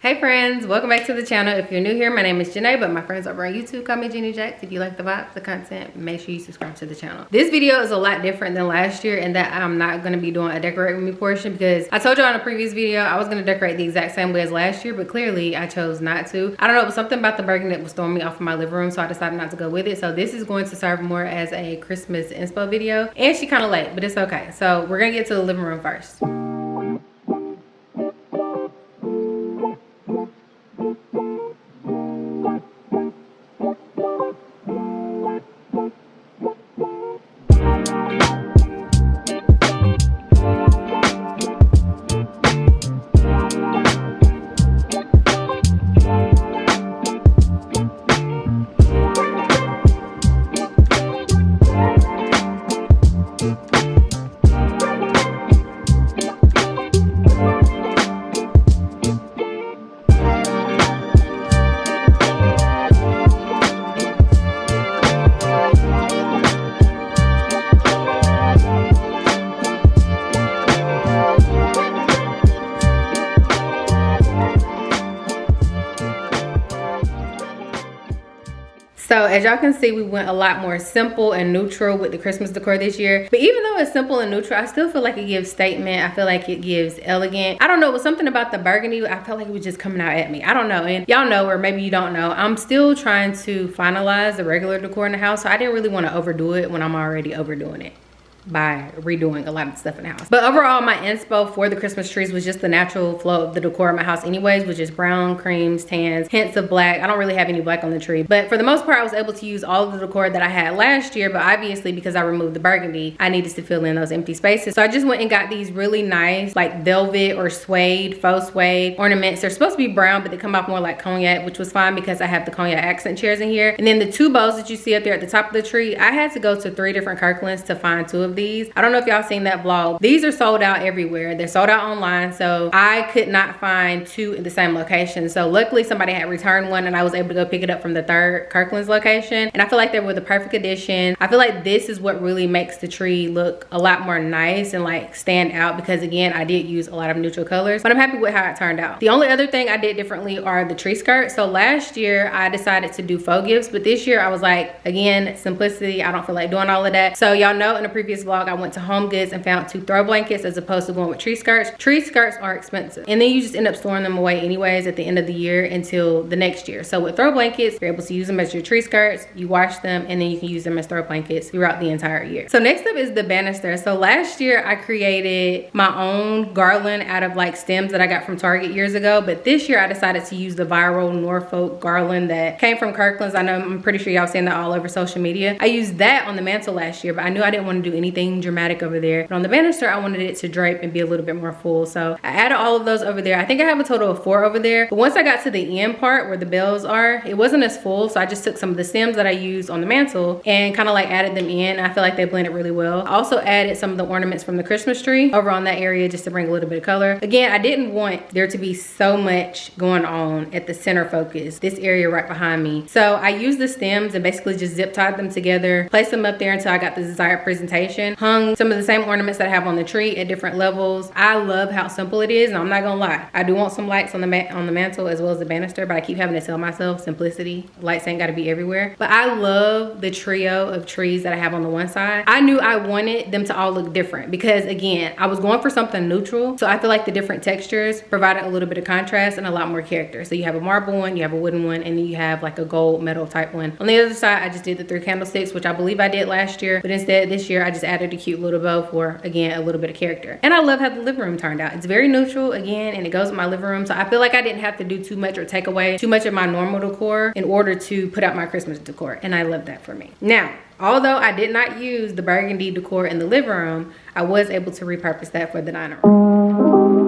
Hey friends, welcome back to the channel. If you're new here, my name is Janae, but my friends over on YouTube call me Jenny Jacks. If you like the vibe, the content, make sure you subscribe to the channel. This video is a lot different than last year in that I'm not going to be doing a decorate with me portion because I told you on a previous video I was going to decorate the exact same way as last year, but clearly I chose not to. I don't know, it was something about the burgundy that was throwing me off of my living room, so I decided not to go with it. So this is going to serve more as a Christmas inspo video, and she kind of late, but it's okay. So we're going to get to the living room first. So as y'all can see, we went a lot more simple and neutral with the Christmas decor this year. But even though it's simple and neutral, I still feel like it gives statement. I feel like it gives elegant. I don't know, it was something about the burgundy. I felt like it was just coming out at me. I don't know. And y'all know, or maybe you don't know, I'm still trying to finalize the regular decor in the house. So I didn't really want to overdo it when I'm already overdoing it by redoing a lot of stuff in the house. But overall, my inspo for the Christmas trees was just the natural flow of the decor in my house anyways, which is brown, creams, tans, hints of black. I don't really have any black on the tree, but for the most part I was able to use all of the decor that I had last year. But obviously because I removed the burgundy, I needed to fill in those empty spaces. So I just went and got these really nice like velvet or suede, faux suede ornaments. They're supposed to be brown, but they come off more like cognac, which was fine because I have the cognac accent chairs in here. And then the two bows that you see up there at the top of the tree, I had to go to 3 different Kirklands to find 2 of these. I don't know if y'all seen that vlog. These are sold out everywhere. They're sold out online, so I could not find 2 in the same location. So luckily somebody had returned one and I was able to go pick it up from the 3rd Kirkland's location, and I feel like they were the perfect addition. I feel like this is what really makes the tree look a lot more nice and like stand out, because again I did use a lot of neutral colors, but I'm happy with how it turned out. The only other thing I did differently are the tree skirts. So last year I decided to do faux gifts, but this year I was like, again, simplicity. I don't feel like doing all of that. So y'all know in the previous vlog I went to Homegoods and found 2 throw blankets as opposed to going with tree skirts. Tree skirts are expensive, and then you just end up storing them away anyways at the end of the year until the next year. So with throw blankets, you're able to use them as your tree skirts, you wash them, and then you can use them as throw blankets throughout the entire year. So next up is the banister. So last year I created my own garland out of like stems that I got from Target years ago, but this year I decided to use the viral Norfolk garland that came from Kirklands. I know, I'm pretty sure y'all seen that all over social media. I used that on the mantle last year, but I knew I didn't want to do anything dramatic over there. But on the banister, I wanted it to drape and be a little bit more full. So I added all of those over there. I think I have a total of 4 over there. But once I got to the end part where the bells are, it wasn't as full. So I just took some of the stems that I used on the mantle and kind of like added them in. I feel like they blended really well. I also added some of the ornaments from the Christmas tree over on that area just to bring a little bit of color. Again, I didn't want there to be so much going on at the center focus, this area right behind me. So I used the stems and basically just zip tied them together, placed them up there until I got the desired presentation, hung some of the same ornaments that I have on the tree at different levels. I love how simple it is, and I'm not gonna lie, I do want some lights on the mantle as well as the banister, but I keep having to tell myself simplicity. Lights ain't gotta be everywhere. But I love the trio of trees that I have on the one side. I knew I wanted them to all look different because again, I was going for something neutral. So I feel like the different textures provided a little bit of contrast and a lot more character. So you have a marble one, you have a wooden one, and then you have like a gold metal type one. On the other side, I just did the 3 candlesticks, which I believe I did last year, but instead this year I just added a cute little bow for, again, a little bit of character. And I love how the living room turned out. It's very neutral again, and it goes with my living room. So I feel like I didn't have to do too much or take away too much of my normal decor in order to put out my Christmas decor. And I love that for me. Now, although I did not use the burgundy decor in the living room, I was able to repurpose that for the dining room.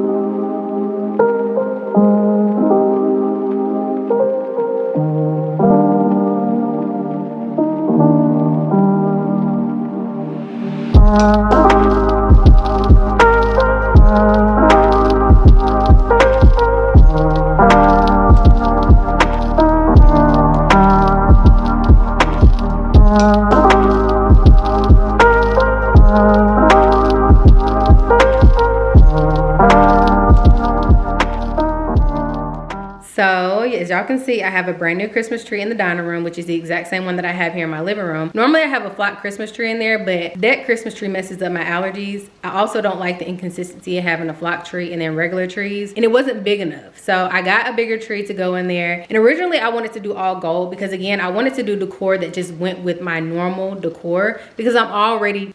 yeah, as y'all can see, I have a brand new Christmas tree in the dining room, which is the exact same one that I have here in my living room. Normally I have a flock Christmas tree in there, but that Christmas tree messes up my allergies. I also don't like the inconsistency of having a flock tree and then regular trees, and it wasn't big enough. So I got a bigger tree to go in there. And originally I wanted to do all gold because, again, I wanted to do decor that just went with my normal decor because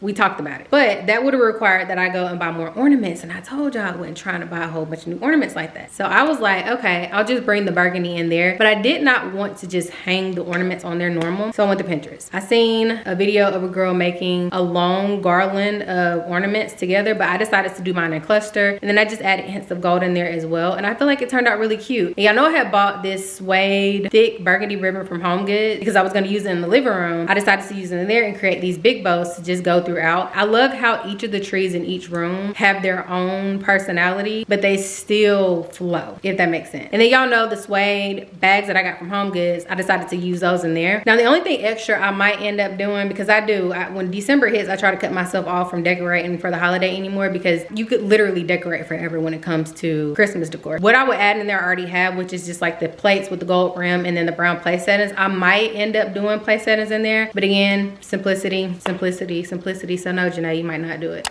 we talked about it. But that would have required that I go and buy more ornaments, and I told y'all I wasn't trying to buy a whole bunch of new ornaments like that. So I was like, okay, I'll just bring the burgundy in there. But I did not want to just hang the ornaments on there normal, so I went to Pinterest. I seen a video of a girl making a long garland of ornaments together, but I decided to do mine in cluster, and then I just added hints of gold in there as well, and I feel like it turned out really cute. And y'all know I had bought this suede thick burgundy ribbon from Homegoods because I was going to use it in the living room. I decided to use it in there and create these big bows to just go throughout. I love how each of the trees in each room have their own personality, but they still flow, if that makes sense. And then y'all know the suede bags that I got from Homegoods, I decided to use those in there. Now the only thing extra I might end up doing, because when December hits, I try to cut myself off from decorating for the holiday anymore, because you could literally decorate forever when it comes to Christmas decor. What I would add in there I already have, which is just like the plates with the gold rim and then the brown place settings. I might end up doing place settings in there, but again, simplicity, simplicity, simplicity. So no, Janae, you might not do it.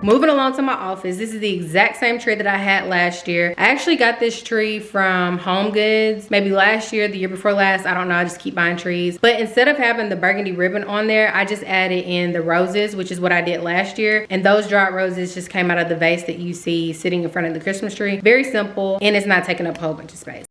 Moving along to my office, this is the exact same tree that I had last year. I actually got this tree from Homegoods, maybe last year, the year before last, I don't know, I just keep buying trees. But instead of having the burgundy ribbon on there, I just added in the roses, which is what I did last year. And those dried roses just came out of the vase that you see sitting in front of the Christmas tree. Very simple, and it's not taking up a whole bunch of space.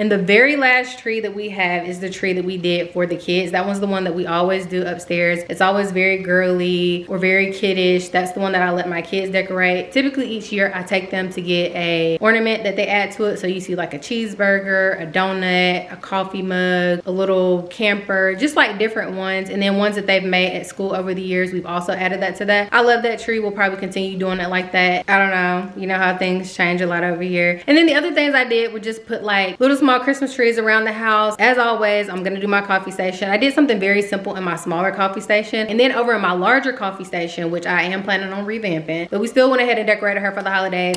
And the very last tree that we have is the tree that we did for the kids. That one's the one that we always do upstairs. It's always very girly or very kiddish. That's the one that I let my kids decorate. Typically each year I take them to get a ornament that they add to it. So you see like a cheeseburger, a donut, a coffee mug, a little camper, just like different ones. And then ones that they've made at school over the years, we've also added that to that. I love that tree. We'll probably continue doing it like that. I don't know. You know how things change a lot over here. And then the other things I did were just put like little small Christmas trees around the house. As always, I'm gonna do my coffee station. I did something very simple in my smaller coffee station, and then over in my larger coffee station, which I am planning on revamping, but we still went ahead and decorated her for the holidays.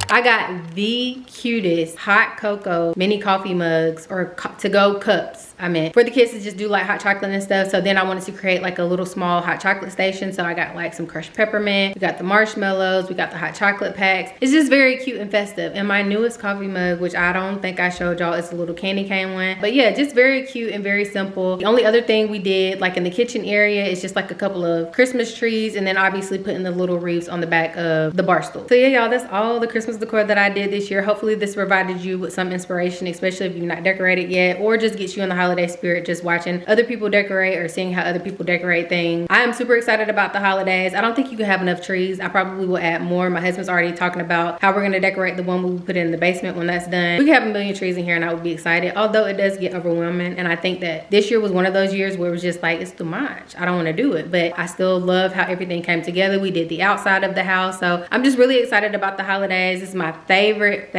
I got the cutest hot cocoa mini coffee mugs, or to-go cups, I meant, for the kids to just do like hot chocolate and stuff. So then I wanted to create like a little small hot chocolate station. So I got like some crushed peppermint, we got the marshmallows, we got the hot chocolate packs. It's just very cute and festive. And my newest coffee mug, which I don't think I showed y'all, is a little candy cane one. But yeah, just very cute and very simple. The only other thing we did like in the kitchen area is just like a couple of Christmas trees, and then obviously putting the little wreaths on the back of the bar stool. So yeah, y'all, that's all the Christmas decor that I did this year. Hopefully this provided you with some inspiration, especially if you're not decorated yet, or just gets you in the holiday spirit just watching other people decorate or seeing how other people decorate things. I am super excited about the holidays. I don't think you can have enough trees. I probably will add more. My husband's already talking about how we're gonna decorate the one we put in the basement when that's done. We could have a million trees in here and I would be excited, although it does get overwhelming. And I think that this year was one of those years where it was just like, it's too much. I don't want to do it, but I still love how everything came together. We did the outside of the house. So I'm just really excited about the holidays. It's my favorite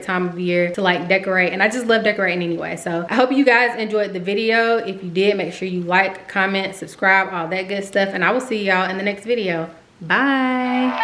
time of year to like decorate, and I just love decorating anyway. So I hope you guys enjoyed the video. If you did, make sure you like, comment, subscribe, all that good stuff, and I will see y'all in the next video. Bye.